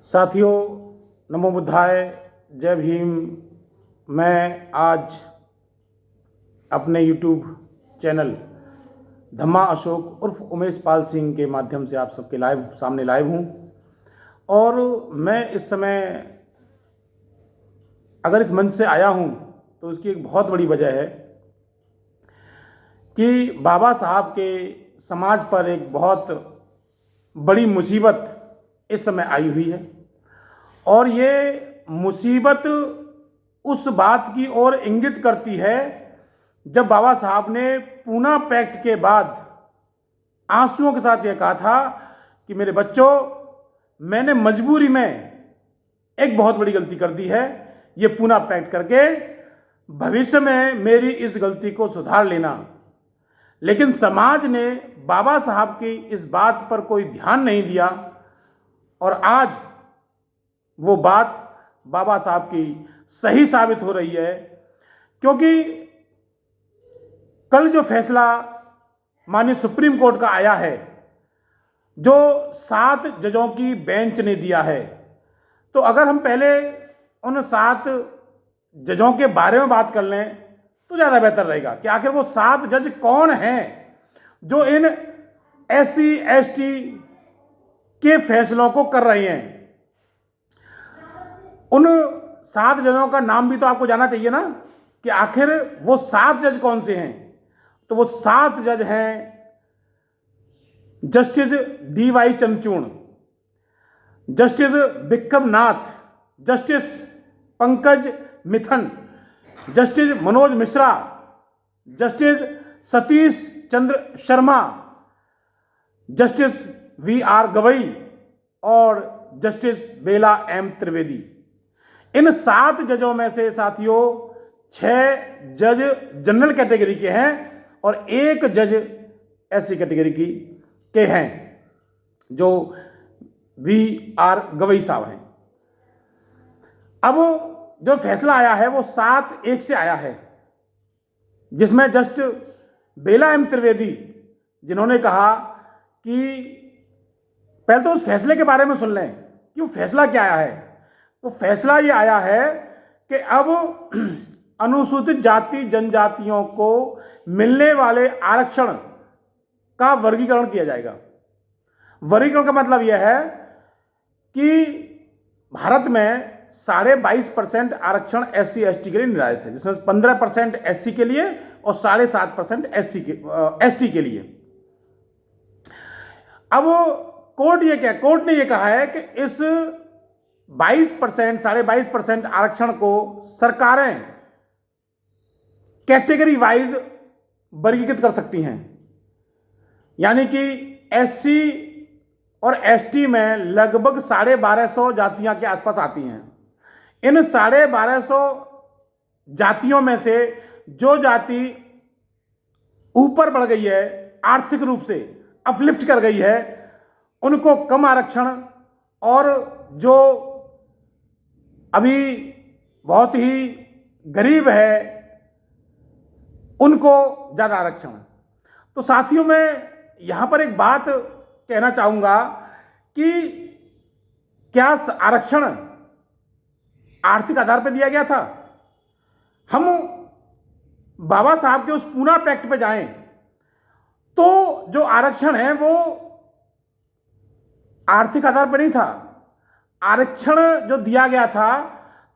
साथियों, नमो बुद्धाय, जय भीम। मैं आज अपने YouTube चैनल धम्मा अशोक उर्फ उमेश पाल सिंह के माध्यम से आप सबके सामने लाइव हूँ। और मैं इस समय अगर इस मंच से आया हूँ तो इसकी एक बहुत बड़ी वजह है कि बाबा साहब के समाज पर एक बहुत बड़ी मुसीबत इस समय आई हुई है। और ये मुसीबत उस बात की ओर इंगित करती है जब बाबा साहब ने पूना पैक्ट के बाद आंसुओं के साथ यह कहा था कि मेरे बच्चों, मैंने मजबूरी में एक बहुत बड़ी गलती कर दी है, ये पूना पैक्ट करके भविष्य में मेरी इस गलती को सुधार लेना। लेकिन समाज ने बाबा साहब की इस बात पर कोई ध्यान नहीं दिया और आज वो बात बाबा साहब की सही साबित हो रही है। क्योंकि कल जो फैसला माननीय सुप्रीम कोर्ट का आया है, जो 7 जजों की बेंच ने दिया है, तो अगर हम पहले उन 7 जजों के बारे में बात कर लें तो ज़्यादा बेहतर रहेगा कि आखिर वो 7 जज कौन हैं जो इन SC ST के फैसलों को कर रहे हैं। उन 7 जजों का नाम भी तो आपको जाना चाहिए ना कि आखिर वो 7 जज कौन से हैं। तो वो 7 जज हैं justice DY Chandrachud, justice Bikram Nath, justice Pankaj Mithan, justice Manoj Mishra, justice Satish Chandra Sharma, justice VR Gavai और जस्टिस बेला M त्रिवेदी। इन 7 जजों में से साथियों 6 जज जनरल कैटेगरी के हैं और 1 जज SC कैटेगरी के हैं जो VR गवई साहब हैं। अब जो फैसला आया है वो 7-1 से आया है, जिसमें जस्ट बेला M त्रिवेदी जिन्होंने कहा कि पहले तो उस फैसले के बारे में सुन लें कि वो फैसला क्या आया है। वो फैसला ये आया है कि अब अनुसूचित जाति जनजातियों को मिलने वाले आरक्षण का वर्गीकरण किया जाएगा। वर्गीकरण का मतलब यह है कि भारत में 22.5% आरक्षण SC ST के लिए निर्धारित है, जिसमें 15% SC के लिए और 7.5% ST के लिए। अब कोर्ट ने यह कहा है कि इस 22% आरक्षण को सरकारें कैटेगरी वाइज वर्गीकृत कर सकती हैं। यानी कि SC और ST में लगभग 1250 जातियां के आसपास आती हैं। इन 1250 जातियों में से जो जाति ऊपर बढ़ गई है, आर्थिक रूप से अपलिफ्ट कर गई है, उनको कम आरक्षण, और जो अभी बहुत ही गरीब है उनको ज़्यादा आरक्षण। तो साथियों, मैं यहाँ पर एक बात कहना चाहूँगा कि क्या आरक्षण आर्थिक आधार पर दिया गया था? हम बाबा साहब के उस पूना पैक्ट पे जाएं तो जो आरक्षण है वो आर्थिक आधार पर नहीं था। आरक्षण जो दिया गया था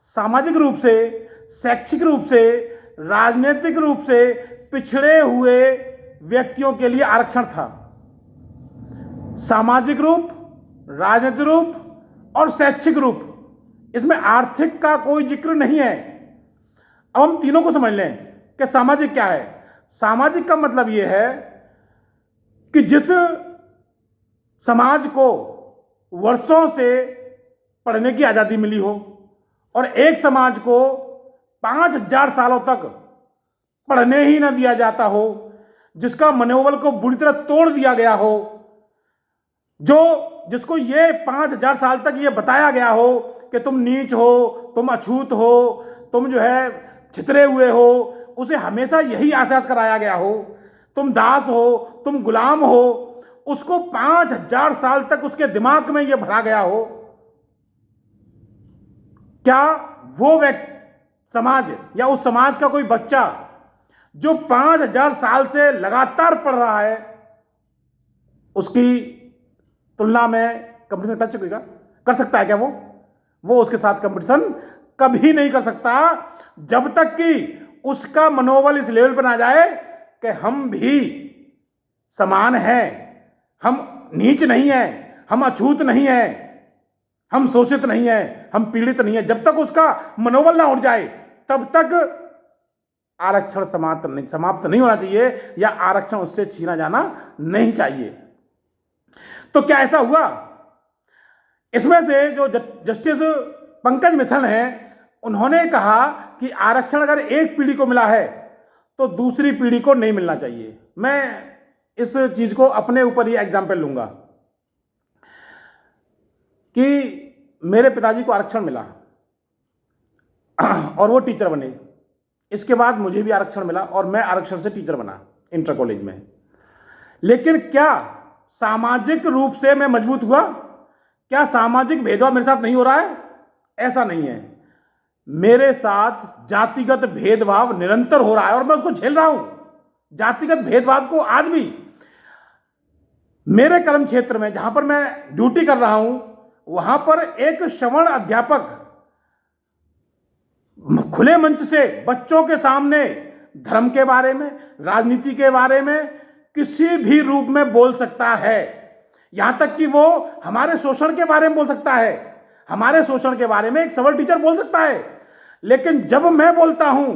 सामाजिक रूप से, शैक्षिक रूप से, राजनीतिक रूप से पिछड़े हुए व्यक्तियों के लिए आरक्षण था। सामाजिक रूप, राजनीतिक रूप और शैक्षिक रूप, इसमें आर्थिक का कोई जिक्र नहीं है। अब हम तीनों को समझ लें कि सामाजिक क्या है। सामाजिक का मतलब यह है कि जिस समाज को वर्षों से पढ़ने की आज़ादी मिली हो और एक समाज को 5000 सालों तक पढ़ने ही न दिया जाता हो, जिसका मनोबल को बुरी तरह तोड़ दिया गया हो, जिसको ये 5000 साल तक ये बताया गया हो कि तुम नीच हो, तुम अछूत हो, तुम जो है छितरे हुए हो, उसे हमेशा यही एहसास कराया गया हो, तुम दास हो, तुम गुलाम हो, उसको 5000 साल तक उसके दिमाग में यह भरा गया हो क्या वो व्यक्ति, समाज या उस समाज का कोई बच्चा जो 5000 साल से लगातार पढ़ रहा है, उसकी तुलना में कंपटीशन कर सकता है क्या? वो उसके साथ कंपटीशन कभी नहीं कर सकता, जब तक कि उसका मनोबल इस लेवल पर ना जाए कि हम भी समान हैं, हम नीच नहीं हैं, हम अछूत नहीं हैं, हम शोषित नहीं हैं, हम पीड़ित नहीं हैं। जब तक उसका मनोबल ना उठ जाए तब तक आरक्षण समाप्त नहीं होना चाहिए या आरक्षण उससे छीना जाना नहीं चाहिए। तो क्या ऐसा हुआ? इसमें से जो जस्टिस पंकज मिथल हैं, उन्होंने कहा कि आरक्षण अगर एक पीढ़ी को मिला है तो दूसरी पीढ़ी को नहीं मिलना चाहिए। मैं इस चीज को अपने ऊपर ही एग्जाम्पल लूंगा कि मेरे पिताजी को आरक्षण मिला और वो टीचर बने। इसके बाद मुझे भी आरक्षण मिला और मैं आरक्षण से टीचर बना इंटर कॉलेज में। लेकिन क्या सामाजिक रूप से मैं मजबूत हुआ? क्या सामाजिक भेदभाव मेरे साथ नहीं हो रहा है? ऐसा नहीं है। मेरे साथ जातिगत भेदभाव निरंतर हो रहा है और मैं उसको झेल रहा हूं। जातिगत भेदभाव को आज भी मेरे कर्म क्षेत्र में, जहां पर मैं ड्यूटी कर रहा हूं, वहां पर एक श्रवण अध्यापक खुले मंच से बच्चों के सामने धर्म के बारे में, राजनीति के बारे में किसी भी रूप में बोल सकता है। यहां तक कि वो हमारे शोषण के बारे में बोल सकता है, हमारे शोषण के बारे में एक सबल टीचर बोल सकता है। लेकिन जब मैं बोलता हूं,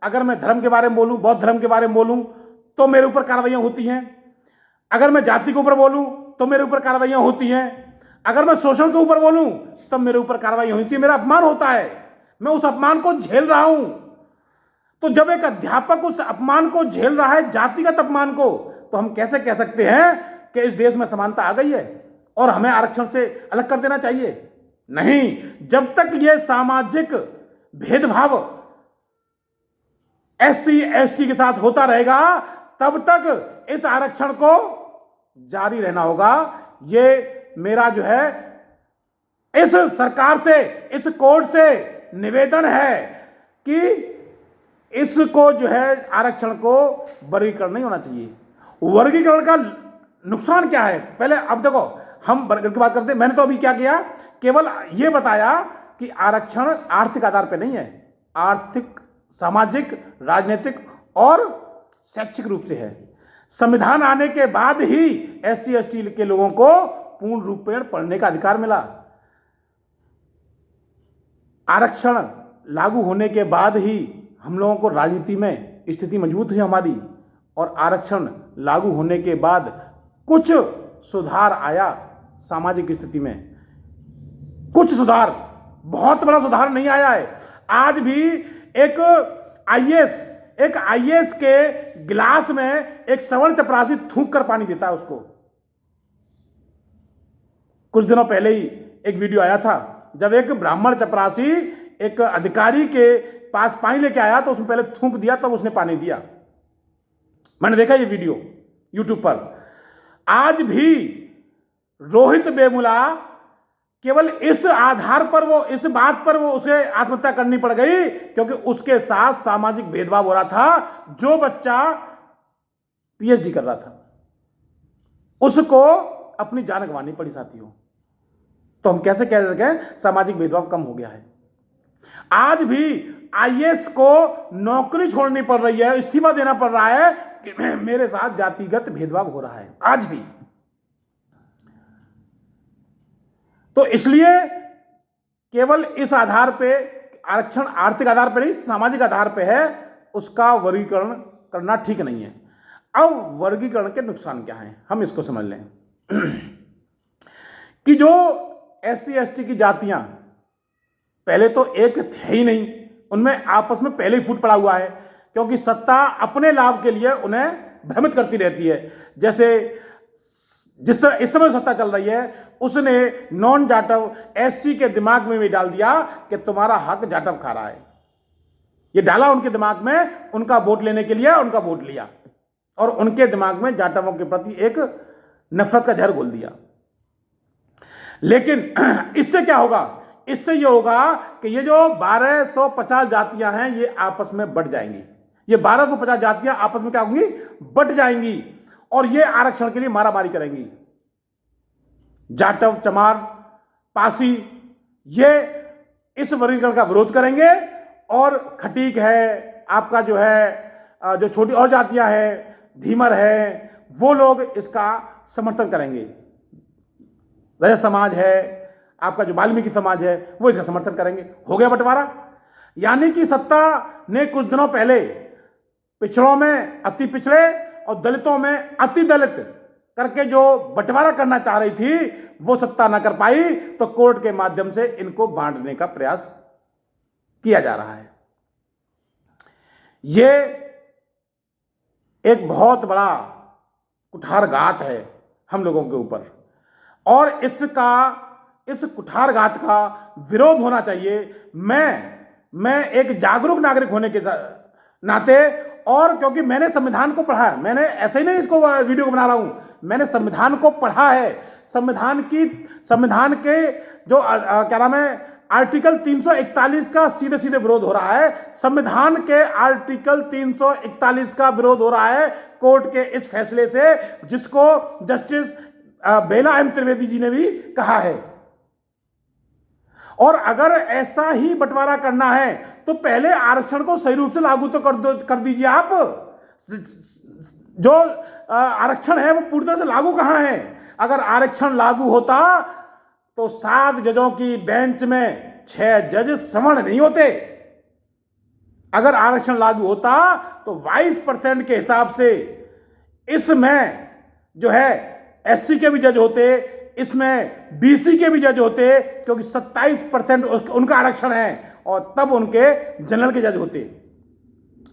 अगर मैं धर्म के बारे में बोलूं, बौद्ध धर्म के बारे में बोलूं, तो मेरे ऊपर कार्रवाइयां होती हैं। अगर मैं जाति के ऊपर बोलूं तो मेरे ऊपर कार्रवाइयां होती हैं। अगर मैं शोषण के ऊपर बोलूं तब मेरे ऊपर कार्रवाई होती है, मेरा अपमान होता है। मैं उस अपमान को झेल रहा हूं। तो जब एक अध्यापक उस अपमान को झेल रहा है, जातिगत अपमान को, तो हम कैसे कह सकते हैं कि इस देश में समानता आ गई है और हमें आरक्षण से अलग कर देना चाहिए? नहीं। जब तक यह सामाजिक भेदभाव SC ST के साथ होता रहेगा, तब तक इस आरक्षण को जारी रहना होगा। ये मेरा जो है इस सरकार से, इस कोर्ट से निवेदन है कि इसको जो है आरक्षण को वर्गीकरण नहीं होना चाहिए। वर्गीकरण का नुकसान क्या है? पहले अब देखो, हम वर्गीकरण की बात करते हैं। मैंने तो अभी क्या किया, केवल ये बताया कि आरक्षण आर्थिक आधार पर नहीं है, आर्थिक, सामाजिक, राजनीतिक और शैक्षिक रूप से है। संविधान आने के बाद ही SC ST के लोगों को पूर्ण रूप में पढ़ने का अधिकार मिला। आरक्षण लागू होने के बाद ही हम लोगों को राजनीति में स्थिति मजबूत हुई हमारी, और आरक्षण लागू होने के बाद कुछ सुधार आया सामाजिक स्थिति में। कुछ सुधार, बहुत बड़ा सुधार नहीं आया है। आज भी एक IAS के गिलास में एक सवर्ण चपरासी थूक कर पानी देता है उसको। कुछ दिनों पहले ही एक वीडियो आया था, जब एक ब्राह्मण चपरासी एक अधिकारी के पास पानी लेके आया तो उसने पहले थूक दिया, तब उसने पानी दिया। मैंने देखा ये वीडियो YouTube पर। आज भी रोहित वेमुला केवल इस आधार पर, वो इस बात पर वो उसे आत्महत्या करनी पड़ गई क्योंकि उसके साथ सामाजिक भेदभाव हो रहा था। जो बच्चा PhD कर रहा था उसको अपनी जान गंवानी पड़ी साथियों। तो हम कैसे कह सकें सामाजिक भेदभाव कम हो गया है? आज भी IAS को नौकरी छोड़नी पड़ रही है, इस्तीफा देना पड़ रहा है कि मेरे साथ जातिगत भेदभाव हो रहा है, आज भी। तो इसलिए केवल इस आधार पे, आरक्षण आर्थिक आधार पर नहीं, सामाजिक आधार पे है, उसका वर्गीकरण करना ठीक नहीं है। अब वर्गीकरण के नुकसान क्या हैं, हम इसको समझ लें। कि जो SC ST की जातियां पहले तो एक थे ही नहीं, उनमें आपस में पहले ही फूट पड़ा हुआ है, क्योंकि सत्ता अपने लाभ के लिए उन्हें भ्रमित करती रहती है। जैसे जिस इस समय सत्ता चल रही है, उसने नॉन जाटव SC के दिमाग में भी डाल दिया कि तुम्हारा हक जाटव खा रहा है। ये डाला उनके दिमाग में, उनका वोट लेने के लिए उनका वोट लिया और उनके दिमाग में जाटवों के प्रति एक नफरत का जहर घोल दिया। लेकिन इससे क्या होगा इससे ये होगा कि ये जो 1250 जातियां हैं ये आपस में बट जाएंगी। ये 1250 जातियां आपस में क्या होंगी? बट जाएंगी और ये आरक्षण के लिए मारामारी करेंगी। जाटव, चमार, पासी ये इस वर्गीकरण का विरोध करेंगे और खटीक है, आपका जो है जो छोटी और जातियां हैं, धीमर है, वो लोग इसका समर्थन करेंगे। रजक समाज है, आपका जो वाल्मीकि समाज है, वो इसका समर्थन करेंगे। हो गया बंटवारा। यानी कि सत्ता ने कुछ दिनों पहले पिछड़ों में अति पिछड़े और दलितों में अति दलित करके जो बंटवारा करना चाह रही थी, वो सत्ता ना कर पाई, तो कोर्ट के माध्यम से इनको बांटने का प्रयास किया जा रहा है। ये एक बहुत बड़ा कुठारघात है हम लोगों के ऊपर और इस कुठारघात का विरोध होना चाहिए। मैं एक जागरूक नागरिक होने के नाते, और क्योंकि मैंने संविधान को पढ़ा है, मैंने ऐसे ही नहीं इसको वीडियो को बना रहा हूं, मैंने संविधान को पढ़ा है। संविधान के जो क्या नाम है, आर्टिकल 341 का सीधे सीधे विरोध हो रहा है। संविधान के आर्टिकल 341 का विरोध हो रहा है कोर्ट के इस फैसले से, जिसको जस्टिस बेला एम त्रिवेदी जी ने भी कहा है। और अगर ऐसा ही बंटवारा करना है तो पहले आरक्षण को सही रूप से लागू तो कर दीजिए आप। जो आरक्षण है वो पूरी तरह से लागू कहां है? अगर आरक्षण लागू होता तो 7 जजों की बेंच में 6 जज सवर्ण नहीं होते। अगर आरक्षण लागू होता तो 22% के हिसाब से इसमें जो है एससी के भी जज होते, इसमें बीसी के भी जज होते, क्योंकि 27% उनका आरक्षण है, और तब उनके जनरल के जज होते।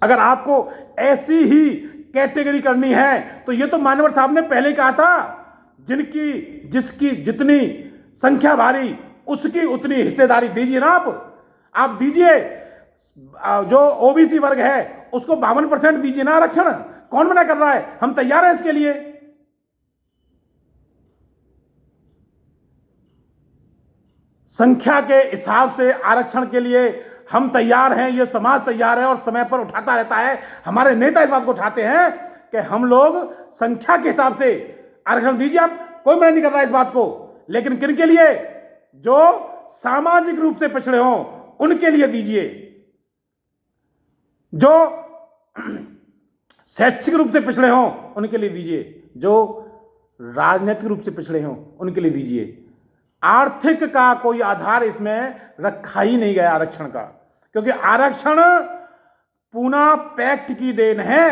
अगर आपको ऐसी ही कैटेगरी करनी है तो ये तो मान्यवर साहब ने पहले ही कहा था, जिसकी जितनी संख्या भारी उसकी उतनी हिस्सेदारी दीजिए ना आप दीजिए। जो ओबीसी वर्ग है उसको 52% दीजिए ना आरक्षण। कौन मना कर रहा है? हम तैयार हैं इसके लिए। संख्या के हिसाब से आरक्षण के लिए हम तैयार हैं, ये समाज तैयार है और समय पर उठाता रहता है। हमारे नेता इस बात को उठाते हैं कि हम लोग संख्या के हिसाब से आरक्षण दीजिए। आप कोई मना नहीं कर रहा है इस बात को, लेकिन किन के लिए? जो सामाजिक रूप से पिछड़े हों उनके लिए दीजिए, जो शैक्षिक रूप से पिछड़े हों उनके लिए दीजिए, जो राजनीतिक रूप से पिछड़े हों उनके लिए दीजिए। आर्थिक का कोई आधार इसमें रखा ही नहीं गया आरक्षण का, क्योंकि आरक्षण पूना पैक्ट की देन है।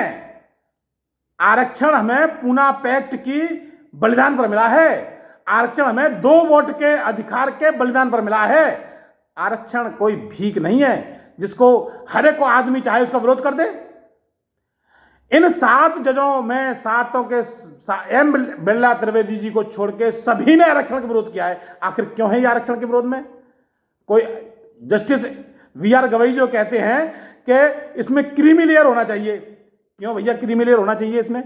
आरक्षण हमें पूना पैक्ट की बलिदान पर मिला है। आरक्षण हमें 2 वोट के अधिकार के बलिदान पर मिला है। आरक्षण कोई भीख नहीं है जिसको हर एक को आदमी चाहे उसका विरोध कर दे। इन 7 जजों में 7 के एम बिरला त्रिवेदी जी को छोड़ के सभी ने आरक्षण का विरोध किया है। आखिर क्यों है ये आरक्षण के विरोध में? कोई जस्टिस वीआर गवई जो कहते हैं कि इसमें क्रीमी लेयर होना चाहिए। क्यों भैया क्रीमी लेयर होना चाहिए इसमें,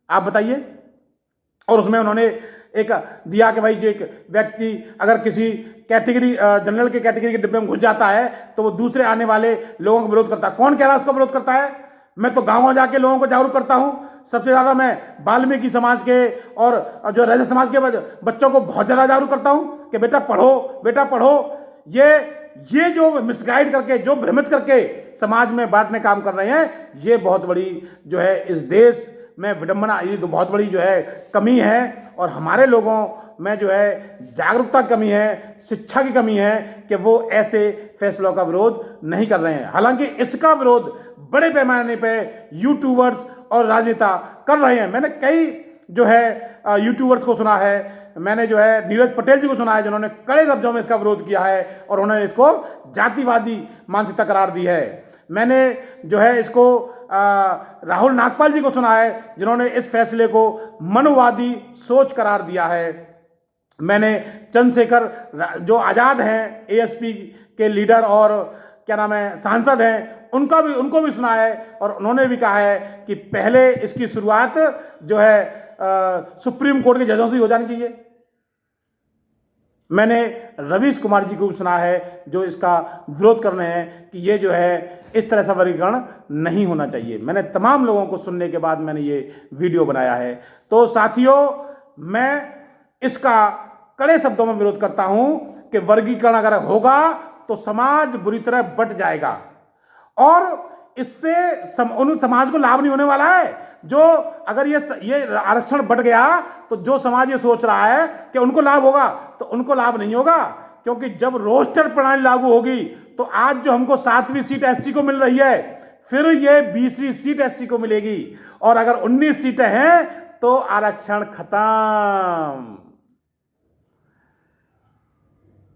आप बताइए। और उसमें उन्होंने एक दिया कि भाई जो एक व्यक्ति अगर किसी कैटेगरी जनरल के कैटेगरी के डिब्बे में घुस जाता है तो वो दूसरे आने वाले लोगों का विरोध करता है। कौन कह रहा है उसका विरोध करता है? मैं तो गाँव जाके लोगों को जागरूक करता हूं। सबसे ज्यादा मैं वाल्मीकि समाज के और जो रजक समाज के बच्चों को बहुत ज्यादा जागरूक करता हूं कि बेटा पढ़ो। ये जो मिसगाइड करके, जो भ्रमित करके समाज में बांटने काम कर रहे हैं, ये बहुत बड़ी जो है इस देश में विडंबना, ये तो बहुत बड़ी जो है कमी है। और हमारे लोगों में जो है जागरूकता कमी है, शिक्षा की कमी है कि वो ऐसे फैसलों का विरोध नहीं कर रहे हैं। हालांकि इसका विरोध बड़े पैमाने पे यूट्यूबर्स और राजनेता कर रहे हैं। मैंने कई जो है यूट्यूबर्स को सुना है, मैंने जो है नीरज पटेल जी को सुना है जिन्होंने कड़े लफ्जों में इसका विरोध किया है और उन्होंने इसको जातिवादी मानसिकता करार दी है। मैंने जो है इसको राहुल नागपाल जी को सुना है जिन्होंने इस फैसले को मनोवादी सोच करार दिया है। मैंने चंद्रशेखर जो आज़ाद हैं, एएसपी के लीडर और क्या नाम है सांसद हैं, उनको भी सुना है और उन्होंने भी कहा है कि पहले इसकी शुरुआत जो है सुप्रीम कोर्ट के जजों से हो जानी चाहिए। मैंने रवीश कुमार जी को भी सुना है जो इसका विरोध कर रहे हैं कि ये जो है इस तरह से वर्गीकरण नहीं होना चाहिए। मैंने तमाम लोगों को सुनने के बाद मैंने ये वीडियो बनाया है। तो साथियों, मैं इसका कड़े शब्दों में विरोध करता हूं कि वर्गीकरण अगर होगा तो समाज बुरी तरह बंट जाएगा और इससे उन समाज को लाभ नहीं होने वाला है। जो अगर ये आरक्षण बढ़ गया तो जो समाज ये सोच रहा है कि उनको लाभ होगा, तो उनको लाभ नहीं होगा, क्योंकि जब रोस्टर प्रणाली लागू होगी तो आज जो हमको 7वीं सीट एससी को मिल रही है, फिर ये 20वीं सीट एससी को मिलेगी और अगर 19 सीटें हैं तो आरक्षण खत्म।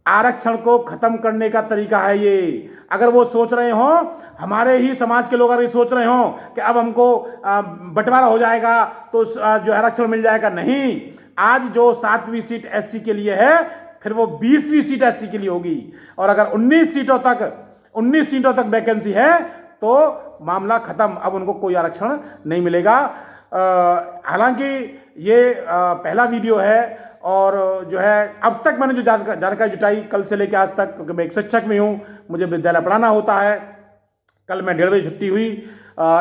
आरक्षण को खत्म करने का तरीका है ये। अगर वो सोच रहे हो, हमारे ही समाज के लोग अगर सोच रहे हो कि अब हमको बंटवारा हो जाएगा तो जो आरक्षण मिल जाएगा, नहीं। आज जो 7वीं सीट एससी के लिए है, फिर वो 20वीं सीट एससी के लिए होगी और अगर 19 सीटों तक वैकेंसी है तो मामला खत्म। अब उनको कोई आरक्षण नहीं मिलेगा। हालांकि ये पहला वीडियो है और जो है अब तक मैंने जो जानकारी जुटाई कल से लेकर आज तक, क्योंकि मैं एक शिक्षक भी हूँ, मुझे विद्यालय पढ़ाना होता है। कल मैं 1:30 बजे छुट्टी हुई।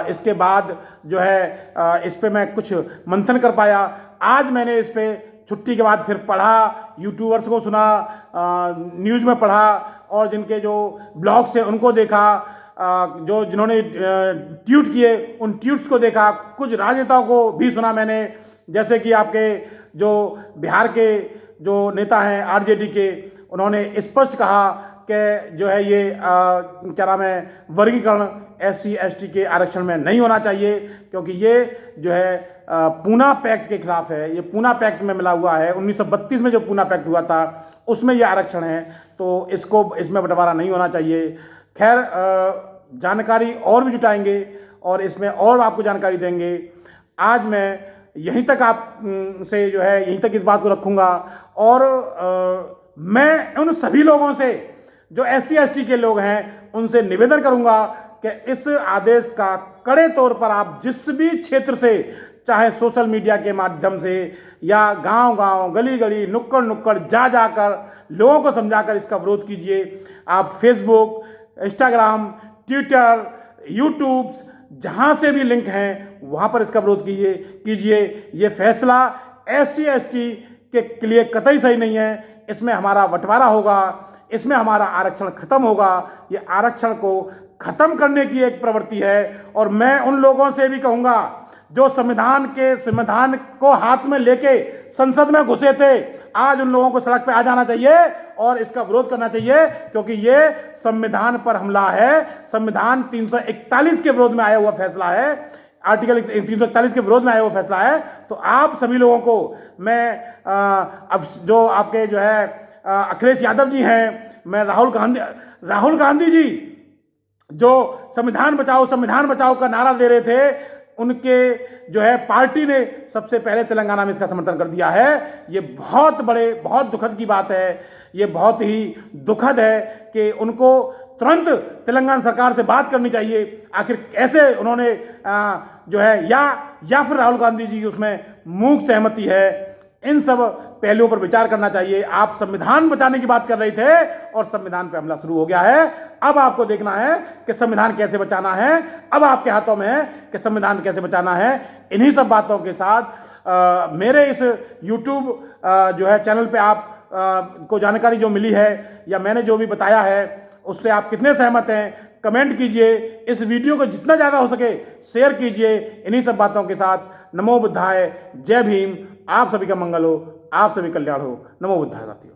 इसके बाद जो है इस पर मैं कुछ मंथन कर पाया। आज मैंने इस पर छुट्टी के बाद फिर पढ़ा, यूट्यूबर्स को सुना, न्यूज़ में पढ़ा और जिनके जो ब्लॉग्स हैं उनको देखा, जो जिन्होंने ट्वीट किए उन ट्वीट्स को देखा, कुछ राजनेताओं को भी सुना मैंने, जैसे कि आपके जो बिहार के जो नेता हैं आरजेडी के, उन्होंने स्पष्ट कहा कि जो है ये क्या नाम है, वर्गीकरण एससी एसटी के आरक्षण में नहीं होना चाहिए, क्योंकि ये जो है पूना पैक्ट के खिलाफ है। ये पूना पैक्ट में मिला हुआ है। 1932 में जो पूना पैक्ट हुआ था उसमें ये आरक्षण है, तो इसमें बंटवारा नहीं होना चाहिए। खैर, जानकारी और भी जुटाएंगे और इसमें और आपको जानकारी देंगे। आज मैं यहीं तक आपसे जो है यहीं तक इस बात को रखूँगा और मैं उन सभी लोगों से जो एससी एसटी के लोग हैं उनसे निवेदन करूँगा कि इस आदेश का कड़े तौर पर आप जिस भी क्षेत्र से, चाहे सोशल मीडिया के माध्यम से या गांव-गांव, गली-गली, नुक्कड़-नुक्कड़ जाकर लोगों को समझाकर इसका विरोध कीजिए। आप फेसबुक, इंस्टाग्राम, ट्विटर, यूट्यूब, जहाँ से भी लिंक हैं वहाँ पर इसका विरोध कीजिए। ये फैसला एससी एसटी के लिए कतई सही नहीं है। इसमें हमारा बंटवारा होगा, इसमें हमारा आरक्षण खत्म होगा। ये आरक्षण को खत्म करने की एक प्रवृत्ति है और मैं उन लोगों से भी कहूँगा जो संविधान को हाथ में लेके संसद में घुसे थे, आज उन लोगों को सड़क पे आ जाना चाहिए और इसका विरोध करना चाहिए, क्योंकि ये संविधान पर हमला है। संविधान 341 के विरोध में आया हुआ फैसला है, आर्टिकल 341 के विरोध में आया हुआ फैसला है। तो आप सभी लोगों को मैं अब जो आपके जो है अखिलेश यादव जी हैं, मैं राहुल गांधी जी जो संविधान बचाओ का नारा दे रहे थे, उनके जो है पार्टी ने सबसे पहले तेलंगाना में इसका समर्थन कर दिया है। ये बहुत दुखद की बात है। ये बहुत ही दुखद है कि उनको तुरंत तेलंगाना सरकार से बात करनी चाहिए। आखिर कैसे उन्होंने जो है या फिर राहुल गांधी जी की उसमें मूक सहमति है। इन सब पहलुओं पर विचार करना चाहिए। आप संविधान बचाने की बात कर रहे थे और संविधान पे हमला शुरू हो गया है। अब आपको देखना है कि संविधान कैसे बचाना है। अब आपके हाथों में है कि संविधान कैसे बचाना है। इन्हीं सब बातों के साथ मेरे इस YouTube जो है चैनल पे आप को जानकारी जो मिली है या मैंने जो भी बताया है उससे आप कितने सहमत हैं, कमेंट कीजिए। इस वीडियो को जितना ज़्यादा हो सके शेयर कीजिए। इन्हीं सब बातों के साथ नमो बुद्धाय, जय भीम। आप सभी का मंगल हो, आप सभी कल्याण हो। नमो बुद्धाय साथियों।